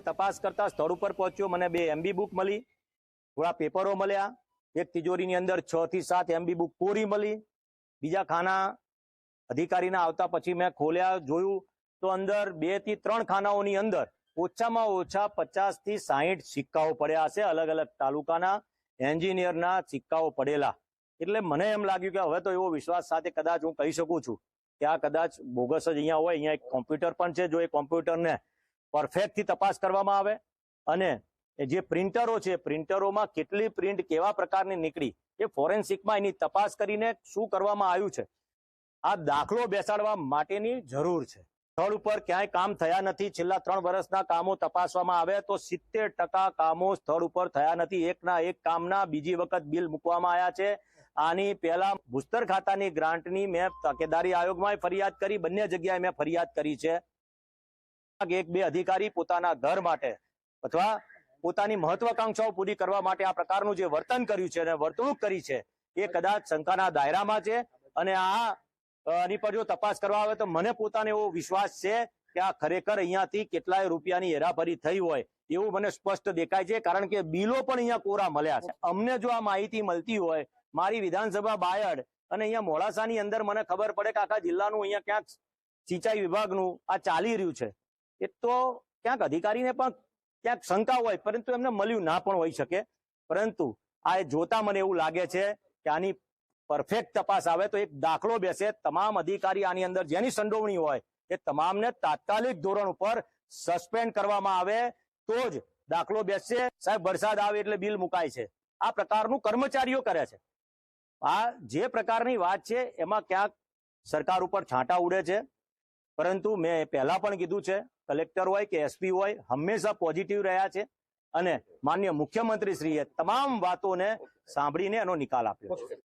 તપાસ કરતા સ્થળ ઉપર પહોંચ્યો, મને 2 MB બુક મળી, થોડા પેપરો મળ્યા, એક તિજોરીની અંદર 6 થી 7 MB બુક કોરી મળી। બીજા ખાના અધિકારીના આવતા પછી મેં ખોલ્યા, જોયું તો અંદર 2 થી 3 ખાનાઓની અંદર ઓછામાં ઓછા 50 થી 60 સિક્કાઓ પડ્યા હશે, અલગ અલગ તાલુકાના એન્જિનિયરના સિક્કાઓ પડેલા। એટલે મને એમ લાગ્યું કે હવે તો એવો વિશ્વાસ સાથે કદાચ હું કહી શકું છું કે આ કદાચ બોગસ જ અહીંયા હોય। અહીંયા એક કોમ્પ્યુટર પણ છે, જો એ કોમ્પ્યુટરને પરફેક્ટથી તપાસ કરવામાં આવે અને જે પ્રિન્ટરો છે, પ્રિન્ટરોમાં કેટલી પ્રિન્ટ કેવા પ્રકારની નીકળી એ ફોરેન્સિકમાં એની તપાસ કરીને શું કરવામાં આવ્યું છે, આ દાખલો બેસાડવા માટેની જરૂર છે। સ્થળ ઉપર ક્યાંય કામ થયા નથી। છેલ્લા 3 વર્ષના કામો તપાસવામાં આવે તો 70% કામો સ્થળ ઉપર થયા નથી। એકના એક કામના બીજી વખત બિલ મૂકવામાં આવ્યા છે। આની પહેલા ભૂસ્તર ખાતાની ગ્રાન્ટની મેં તકેદારી આયોગમાં ફરિયાદ કરી, બંને જગ્યાએ મેં ફરિયાદ કરી છે। 1-2 અધિકારી પોતાના ઘર માટે અથવા પોતાની મહત્વાકાંક્ષાઓ પૂરી કરવા માટે આ પ્રકારનું જે વર્તન કર્યું છે અને વર્તણૂક કરી છે એ કદાચ શંકાના દાયરામાં છે। અને આની પર જો તપાસ કરવા આવે તો મને પોતાને એવો વિશ્વાસ છે કે આ ખરેખર અહીંયાથી કેટલાય રૂપિયાની હેરાફેરી થઈ હોય એવું મને સ્પષ્ટ દેખાય છે, કારણ કે બિલો પણ અહીંયા કોરા મળ્યા છે। અમને જો આ માહિતી મળતી હોય મારી વિધાનસભા બાયડ અને અહીંયા મોડાસાની અંદર મને ખબર પડે કે આખા જિલ્લાનું અહીંયા ક્યાંક સિંચાઈ વિભાગનું આ ચાલી રહ્યું છે, એ તો ક્યાંક અધિકારીને પણ ક્યાંક શંકા હોય, પરંતુ એમને મળ્યું ના પણ હોઈ શકે। પરંતુ આ જોતા મને એવું લાગે છે કે આની પરફેક્ટ તપાસ આવે તો એક દાખલો બેસે, તમામ અધિકારી આની અંદર જેની સંડોવણી હોય એ તમામને તાત્કાલિક ધોરણ ઉપર સસ્પેન્ડ કરવામાં આવે તો જ દાખલો બેસશે। સાહેબ, વરસાદ આવે એટલે બિલ મુકાય છે, આ પ્રકારનું કર્મચારીઓ કરે છે। આ જે પ્રકારની વાત છે એમાં ક્યાંક સરકાર ઉપર છાંટા ઉડે છે, પરંતુ મેં પહેલા પણ કીધું છે, કલેક્ટર હોય કે SP હોય હંમેશા પોઝિટિવ રહ્યા છે અને માનનીય મુખ્યમંત્રીશ્રીએ તમામ વાતોને સાંભળીને એનો નિકાલ આપ્યો છે।